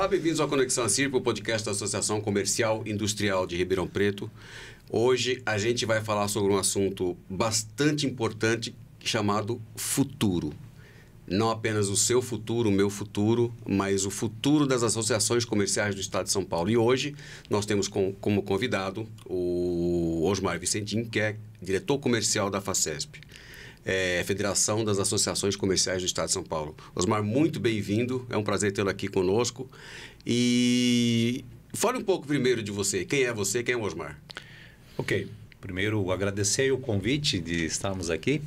Olá, bem-vindos ao Conexão Acirp, o podcast da Associação Comercial Industrial de Ribeirão Preto. Hoje a gente vai falar sobre um assunto bastante importante chamado futuro. Não apenas o seu futuro, o meu futuro, mas o futuro das associações comerciais do Estado de São Paulo. E hoje nós temos como convidado o Osmar Vicentim, que é diretor comercial da FACESP, Federação das Associações Comerciais do Estado de São Paulo. Osmar, muito bem-vindo, é um prazer tê-lo aqui conosco. E fale um pouco primeiro de você. Quem é você, quem é o Osmar? Ok. Primeiro, agradecer o convite de estarmos aqui.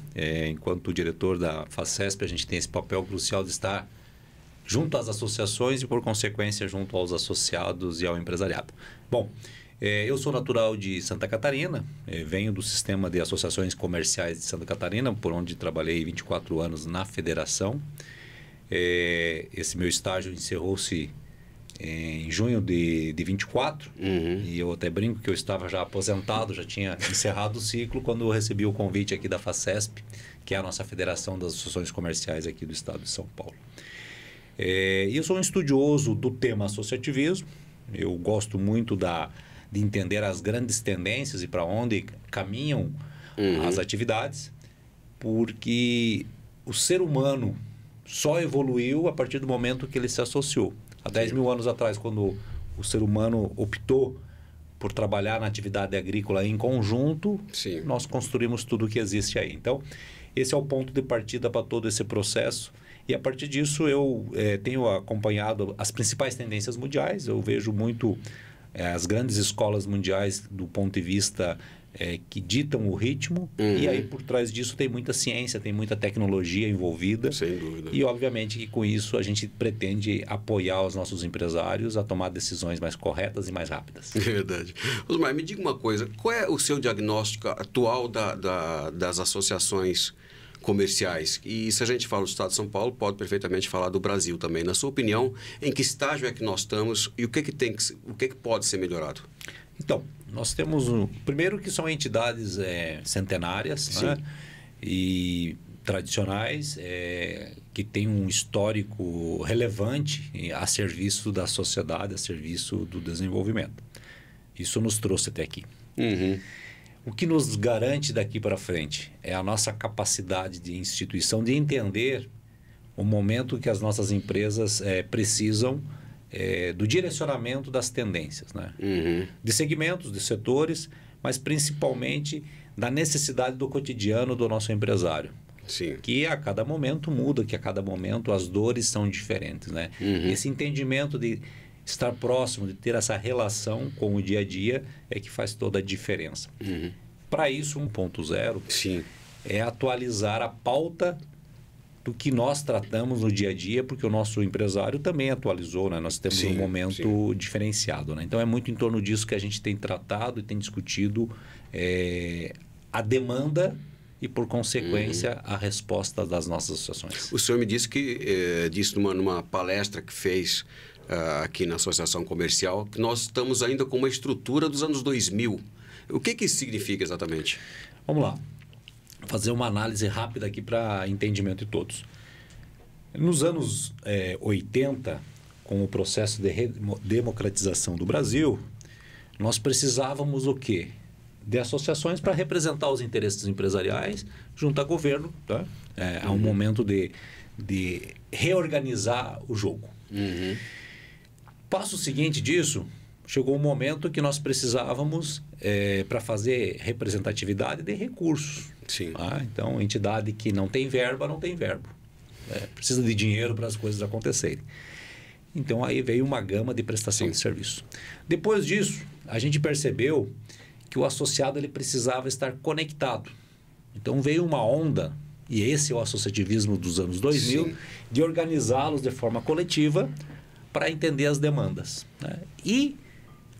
Enquanto diretor da FACESP, a gente tem esse papel crucial de estar junto às associações e, por consequência, junto aos associados e ao empresariado. Bom, eu sou natural de Santa Catarina, venho do sistema de associações comerciais de Santa Catarina, por onde trabalhei 24 anos na federação. Esse meu estágio encerrou-se em junho de 24, e eu até brinco que eu estava já aposentado, já tinha encerrado o ciclo quando eu recebi o convite aqui da FACESP, que é a nossa Federação das Associações Comerciais aqui do Estado de São Paulo. E eu sou um estudioso do tema associativismo, eu gosto muito de entender as grandes tendências e para onde caminham as atividades, porque o ser humano só evoluiu a partir do momento que ele se associou. Há 10 mil anos atrás, quando o ser humano optou por trabalhar na atividade agrícola em conjunto, sim, nós construímos tudo o que existe aí. Então, esse é o ponto de partida para todo esse processo. E a partir disso, eu tenho acompanhado as principais tendências mundiais. Eu vejo muito as grandes escolas mundiais do ponto de vista que ditam o ritmo, e aí por trás disso tem muita ciência, tem muita tecnologia envolvida. Sem dúvida. E obviamente que com isso a gente pretende apoiar os nossos empresários a tomar decisões mais corretas e mais rápidas. É verdade. Osmar, me diga uma coisa, qual é o seu diagnóstico atual das associações comerciais? E se a gente fala do Estado de São Paulo, pode perfeitamente falar do Brasil também. Na sua opinião, em que estágio é que nós estamos e o que pode ser melhorado? Então, nós temos, primeiro que são entidades centenárias, né? E tradicionais, que têm um histórico relevante a serviço da sociedade, a serviço do desenvolvimento. Isso nos trouxe até aqui. O que nos garante daqui para frente é a nossa capacidade de instituição de entender o momento que as nossas empresas precisam do direcionamento das tendências, né? De segmentos, de setores, mas principalmente da necessidade do cotidiano do nosso empresário. Sim. Que a cada momento muda, que a cada momento as dores são diferentes, né? Esse entendimento de estar próximo, de ter essa relação com o dia a dia é que faz toda a diferença. Para isso, 1.0 é atualizar a pauta do que nós tratamos no dia a dia, porque o nosso empresário também atualizou, né? Nós temos um momento diferenciado, né? Então é muito em torno disso que a gente tem tratado e tem discutido a demanda e, por consequência, a resposta das nossas associações. O senhor me disse que disse numa palestra que fez aqui na Associação Comercial que nós estamos ainda com uma estrutura dos anos 2000. O que isso significa exatamente? Vamos lá. Fazer uma análise rápida aqui para entendimento de todos. Nos anos 80, com o processo de democratização do Brasil, nós precisávamos o quê? De associações para representar os interesses empresariais junto ao governo, tá? Há um momento de reorganizar o jogo. Passo seguinte disso, chegou um momento que nós precisávamos, para fazer representatividade, de recursos. Então, entidade que não tem verba, não tem verbo. Precisa de dinheiro para as coisas acontecerem. Então, aí veio uma gama de prestação de serviço. Depois disso, a gente percebeu que o associado ele precisava estar conectado. Então, veio uma onda, e esse é o associativismo dos anos 2000, de organizá-los de forma coletiva para entender as demandas, né? E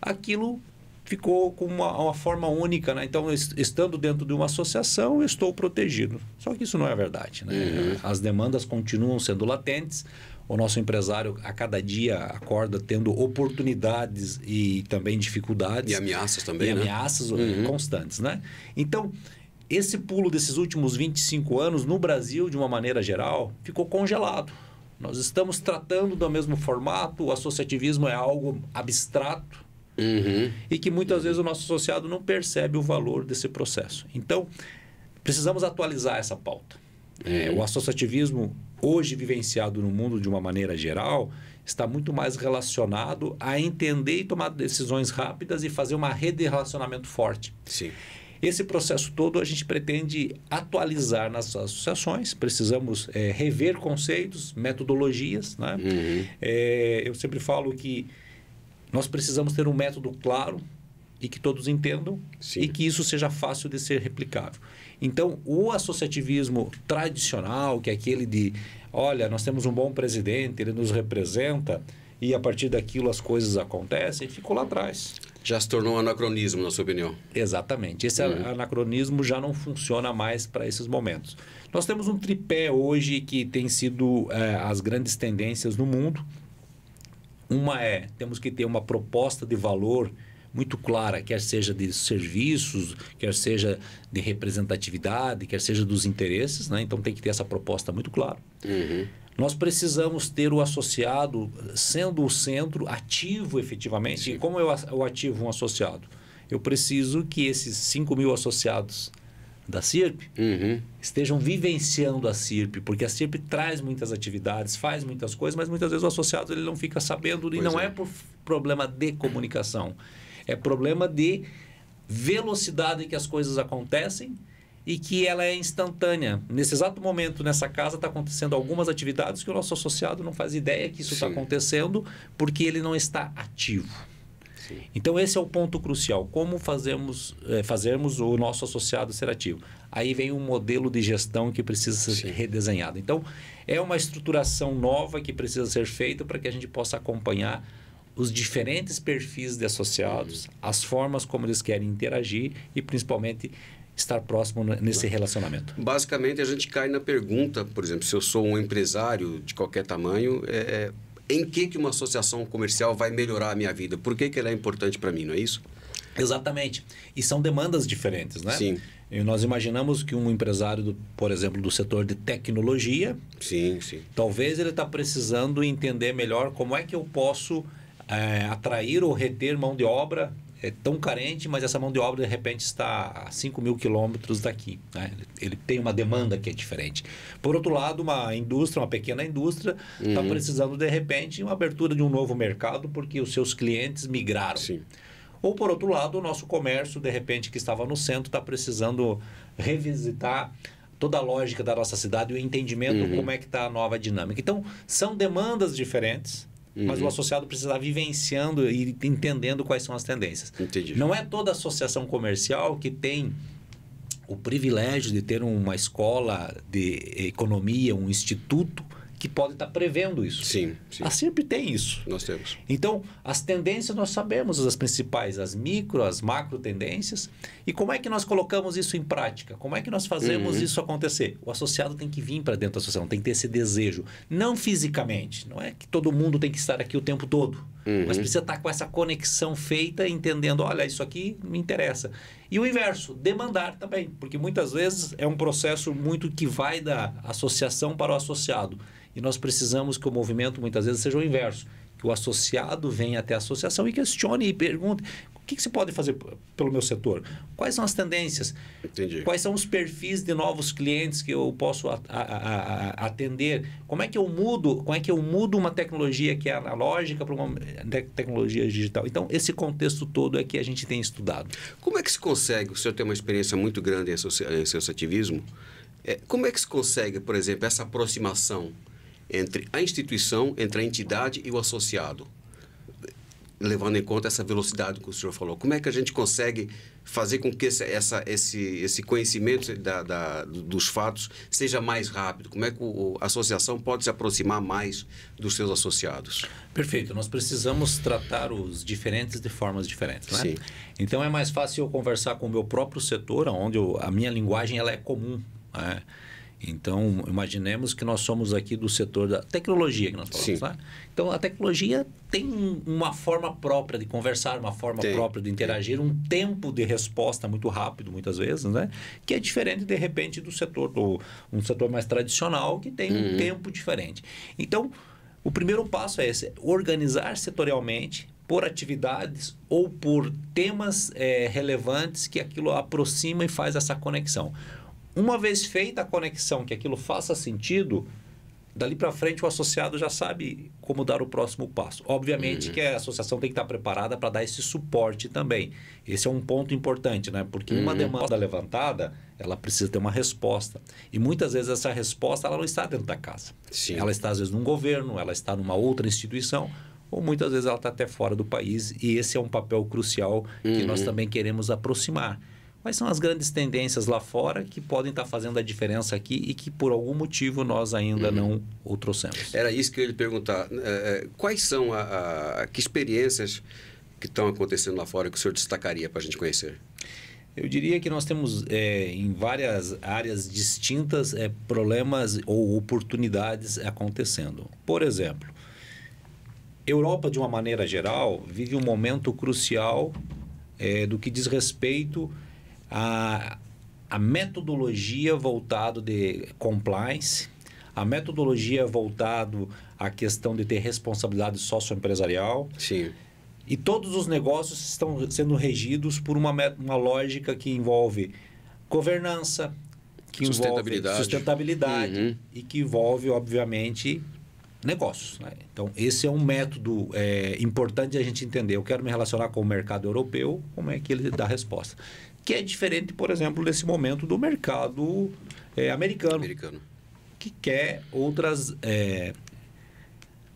aquilo ficou com uma forma única, né? Então, estando dentro de uma associação, eu estou protegido. Só que isso não é verdade, né? As demandas continuam sendo latentes. O nosso empresário, a cada dia, acorda tendo oportunidades e também dificuldades. E ameaças também, e ameaças constantes, né? Então, esse pulo desses últimos 25 anos, no Brasil, de uma maneira geral, ficou congelado. Nós estamos tratando do mesmo formato, o associativismo é algo abstrato e que muitas vezes o nosso associado não percebe o valor desse processo. Então, precisamos atualizar essa pauta. O associativismo, hoje vivenciado no mundo de uma maneira geral, está muito mais relacionado a entender e tomar decisões rápidas e fazer uma rede de relacionamento forte. Sim. Esse processo todo a gente pretende atualizar nas associações, precisamos rever conceitos, metodologias. Né? Eu sempre falo que nós precisamos ter um método claro e que todos entendam. Sim. E que isso seja fácil de ser replicável. Então, o associativismo tradicional, que é aquele de, olha, nós temos um bom presidente, ele nos representa e a partir daquilo as coisas acontecem, ficou lá atrás. Já se tornou um anacronismo, na sua opinião? Exatamente. Esse anacronismo já não funciona mais para esses momentos. Nós temos um tripé hoje que tem sido as grandes tendências no mundo. Uma temos que ter uma proposta de valor muito clara, quer seja de serviços, quer seja de representatividade, quer seja dos interesses. Né? Então, tem que ter essa proposta muito clara. Nós precisamos ter o associado sendo o centro ativo efetivamente. Sim. E como eu ativo um associado? Eu preciso que esses 5.000 associados da CIRP estejam vivenciando a CIRP, porque a CIRP traz muitas atividades, faz muitas coisas, mas muitas vezes o associado ele não fica sabendo e não é por problema de comunicação. É problema de velocidade que as coisas acontecem e que ela é instantânea. Nesse exato momento, nessa casa, está acontecendo algumas atividades que o nosso associado não faz ideia que isso está acontecendo porque ele não está ativo. Sim. Então, esse é o ponto crucial. Como fazermos o nosso associado ser ativo? Aí vem um modelo de gestão que precisa ser redesenhado. Então, é uma estruturação nova que precisa ser feita para que a gente possa acompanhar os diferentes perfis de associados, as formas como eles querem interagir e, principalmente, estar próximo nesse relacionamento. Basicamente, a gente cai na pergunta, por exemplo, se eu sou um empresário de qualquer tamanho, em que uma associação comercial vai melhorar a minha vida? Por que ela é importante para mim, não é isso? Exatamente. E são demandas diferentes, né? Sim. E nós imaginamos que um empresário, por exemplo, do setor de tecnologia, talvez ele está precisando entender melhor como é que eu posso atrair ou reter mão de obra tão carente, mas essa mão de obra de repente está a 5.000 quilômetros daqui. Né? Ele tem uma demanda que é diferente. Por outro lado, uma pequena indústria está precisando de repente uma abertura de um novo mercado porque os seus clientes migraram. Sim. Ou por outro lado, o nosso comércio de repente que estava no centro está precisando revisitar toda a lógica da nossa cidade e o entendimento como é que está a nova dinâmica. Então, são demandas diferentes. Mas o associado precisa estar vivenciando e entendendo quais são as tendências. Entendi. Não é toda associação comercial que tem o privilégio de ter uma escola de economia, um instituto que pode estar prevendo isso. Sim. A CIRP tem isso. Nós temos. Então, as tendências nós sabemos, as principais, as micro, as macro tendências. E como é que nós colocamos isso em prática? Como é que nós fazemos isso acontecer? O associado tem que vir para dentro da associação, tem que ter esse desejo. Não fisicamente, não é que todo mundo tem que estar aqui o tempo todo. Mas precisa estar com essa conexão feita, entendendo, olha, isso aqui me interessa. E o inverso, demandar também, porque muitas vezes é um processo muito que vai da associação para o associado. E nós precisamos que o movimento muitas vezes seja o inverso, que o associado venha até a associação e questione e pergunte: o que se pode fazer pelo meu setor? Quais são as tendências? Entendi. Quais são os perfis de novos clientes que eu posso atender? Como é que eu mudo uma tecnologia que é analógica para uma tecnologia digital? Então, esse contexto todo é que a gente tem estudado. Como é que se consegue, o senhor tem uma experiência muito grande em associativismo, como é que se consegue, por exemplo, essa aproximação entre a instituição, entre a entidade e o associado? Levando em conta essa velocidade que o senhor falou. Como é que a gente consegue fazer com que esse conhecimento dos fatos seja mais rápido? Como é que a associação pode se aproximar mais dos seus associados? Perfeito. Nós precisamos tratar os diferentes de formas diferentes. Né? Sim. Então, é mais fácil eu conversar com o meu próprio setor, onde a minha linguagem ela é comum. Né? Então, imaginemos que nós somos aqui do setor da tecnologia que nós falamos, Sim. né? Então, a tecnologia tem uma forma própria de conversar, uma forma própria de interagir, um tempo de resposta muito rápido, muitas vezes, né? Que é diferente, de repente, do setor, um setor mais tradicional, que tem um tempo diferente. Então, o primeiro passo é esse, organizar setorialmente por atividades ou por temas relevantes que aquilo aproxima e faz essa conexão. Uma vez feita a conexão, que aquilo faça sentido, dali para frente o associado já sabe como dar o próximo passo. Obviamente que a associação tem que estar preparada para dar esse suporte também. Esse é um ponto importante, né? Porque uma demanda levantada, ela precisa ter uma resposta. E muitas vezes essa resposta ela não está dentro da casa. Sim. Ela está às vezes num governo, ela está numa outra instituição, ou muitas vezes ela está até fora do país. E esse é um papel crucial que nós também queremos aproximar. Quais são as grandes tendências lá fora que podem estar fazendo a diferença aqui e que por algum motivo nós ainda não o trouxemos? Era isso que eu ia lhe perguntar. Quais são que experiências que estão acontecendo lá fora que o senhor destacaria para a gente conhecer? Eu diria que nós temos em várias áreas distintas problemas ou oportunidades acontecendo. Por exemplo, Europa, de uma maneira geral, vive um momento crucial do que diz respeito a metodologia voltado de compliance, a metodologia voltado à questão de ter responsabilidade socioempresarial. Sim. E todos os negócios estão sendo regidos por uma lógica que envolve governança, que envolve sustentabilidade e que envolve, obviamente, negócios, né? Então, esse é um método importante de a gente entender. Eu quero me relacionar com o mercado europeu, como é que ele dá resposta. Que é diferente, por exemplo, desse momento do mercado americano, que quer outras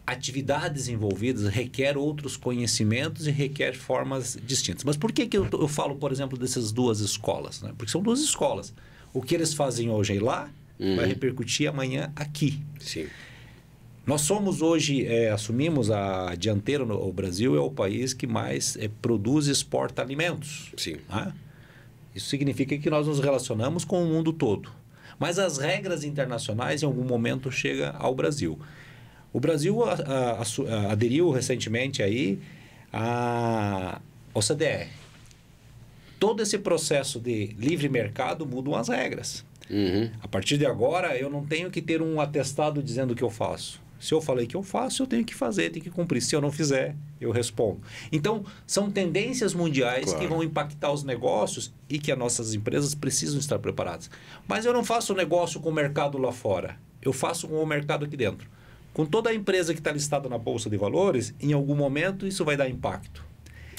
atividades envolvidas, requer outros conhecimentos e requer formas distintas. Mas por que eu falo, por exemplo, dessas duas escolas? Né? Porque são duas escolas. O que eles fazem hoje lá vai repercutir amanhã aqui. Sim. Nós somos hoje, assumimos a dianteira. O Brasil é o país que mais produz e exporta alimentos. Sim. Né? Isso significa que nós nos relacionamos com o mundo todo. Mas as regras internacionais, em algum momento, chegam ao Brasil. O Brasil aderiu recentemente aí à OCDE. Todo esse processo de livre mercado mudam as regras. A partir de agora, eu não tenho que ter um atestado dizendo o que eu faço. Se eu falei que eu faço, eu tenho que fazer, tenho que cumprir. Se eu não fizer, eu respondo. Então, são tendências mundiais que vão impactar os negócios e que as nossas empresas precisam estar preparadas. Mas eu não faço negócio com o mercado lá fora. Eu faço com o mercado aqui dentro. Com toda a empresa que está listada na Bolsa de Valores, em algum momento isso vai dar impacto.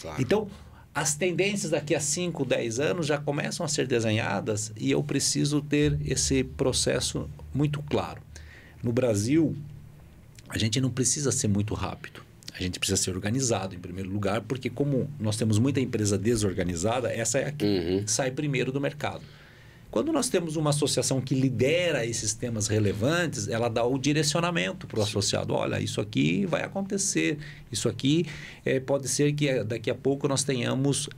Claro. Então, as tendências daqui a 5, 10 anos já começam a ser desenhadas e eu preciso ter esse processo muito claro. No Brasil, a gente não precisa ser muito rápido. A gente precisa ser organizado, em primeiro lugar, porque como nós temos muita empresa desorganizada, essa é a que sai primeiro do mercado. Quando nós temos uma associação que lidera esses temas relevantes, ela dá o direcionamento para o associado. Olha, isso aqui vai acontecer, isso aqui pode ser que daqui a pouco nós tenhamos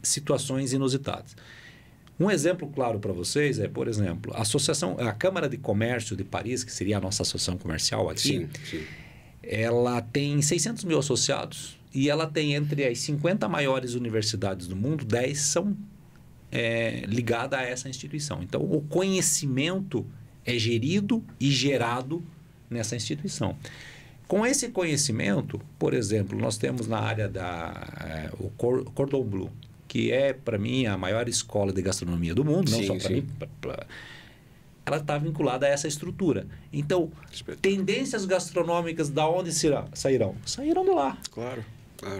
situações inusitadas. Um exemplo claro para vocês é, por exemplo, a Câmara de Comércio de Paris, que seria a nossa associação comercial aqui, ela tem 600 mil associados e ela tem entre as 50 maiores universidades do mundo, 10 são ligadas a essa instituição. Então, o conhecimento é gerido e gerado nessa instituição. Com esse conhecimento, por exemplo, nós temos na área o Cordon Bleu, que é, para mim, a maior escola de gastronomia do mundo, não só para mim, ela está vinculada a essa estrutura. Então, tendências gastronômicas, da onde sairão? Sairão de lá. Claro.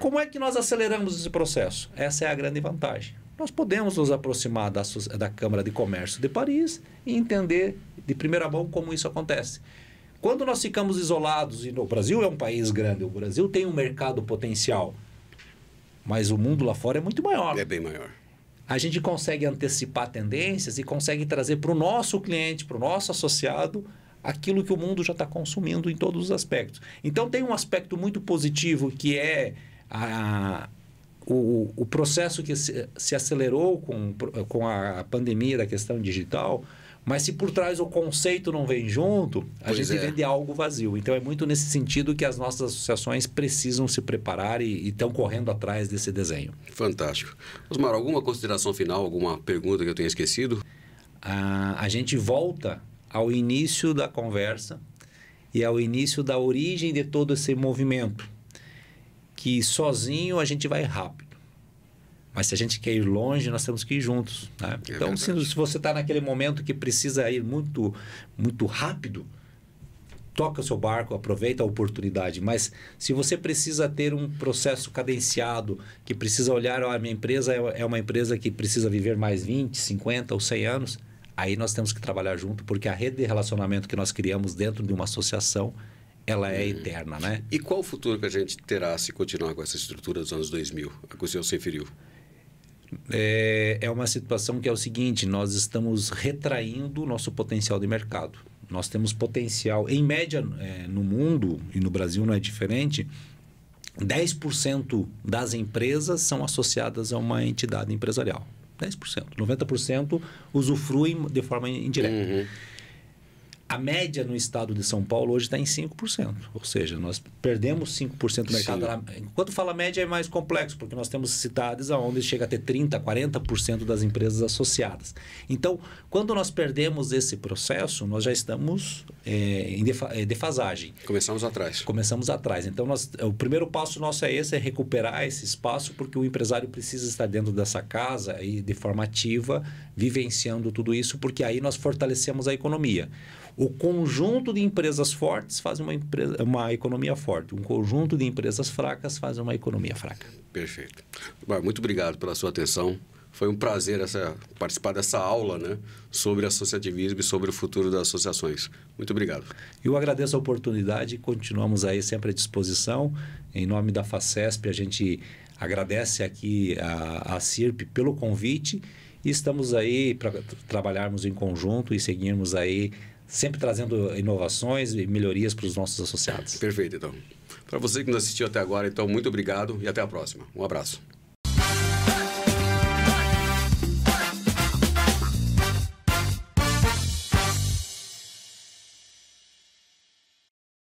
Como é que nós aceleramos esse processo? Essa é a grande vantagem. Nós podemos nos aproximar da Câmara de Comércio de Paris e entender de primeira mão como isso acontece. Quando nós ficamos isolados, e o Brasil é um país grande, o Brasil tem um mercado potencial, mas o mundo lá fora é muito maior. É bem maior. A gente consegue antecipar tendências e consegue trazer para o nosso cliente, para o nosso associado, aquilo que o mundo já está consumindo em todos os aspectos. Então, tem um aspecto muito positivo que é o processo que se acelerou com a pandemia da questão digital, Mas se por trás o conceito não vem junto, a gente vende algo vazio. Então é muito nesse sentido que as nossas associações precisam se preparar e estão correndo atrás desse desenho. Fantástico. Osmar, alguma consideração final, alguma pergunta que eu tenha esquecido? A gente volta ao início da conversa e ao início da origem de todo esse movimento. Que sozinho a gente vai rápido. Mas se a gente quer ir longe, nós temos que ir juntos. Né? Então, se você está naquele momento que precisa ir muito, muito rápido, toca o seu barco, aproveita a oportunidade. Mas se você precisa ter um processo cadenciado, que precisa olhar, a minha empresa é uma empresa que precisa viver mais 20, 50 ou 100 anos, aí nós temos que trabalhar junto, porque a rede de relacionamento que nós criamos dentro de uma associação, ela é eterna. Né? E qual o futuro que a gente terá se continuar com essa estrutura dos anos 2000, a que o senhor se referiu? É uma situação que é o seguinte, nós estamos retraindo o nosso potencial de mercado. Nós temos potencial, em média, no mundo e no Brasil não é diferente, 10% das empresas são associadas a uma entidade empresarial. 10%. 90% usufruem de forma indireta. A média no estado de São Paulo hoje está em 5%. Ou seja, nós perdemos 5% do mercado. Enquanto fala média é mais complexo, porque nós temos cidades onde chega a ter 30%, 40% das empresas associadas. Então, quando nós perdemos esse processo, nós já estamos em defasagem. Começamos atrás. Então, o primeiro passo nosso é esse, é recuperar esse espaço, porque o empresário precisa estar dentro dessa casa e de forma ativa, vivenciando tudo isso, porque aí nós fortalecemos a economia. O conjunto de empresas fortes faz uma economia forte. Um conjunto de empresas fracas faz uma economia fraca. Perfeito. Muito obrigado pela sua atenção. Foi um prazer participar dessa aula, né, sobre associativismo e sobre o futuro das associações. Muito obrigado. Eu agradeço a oportunidade e continuamos aí sempre à disposição. Em nome da FACESP, a gente agradece aqui a CIRP pelo convite e estamos aí para trabalharmos em conjunto e seguirmos aí sempre trazendo inovações e melhorias para os nossos associados. Perfeito, então. Para você que nos assistiu até agora, então, muito obrigado e até a próxima. Um abraço.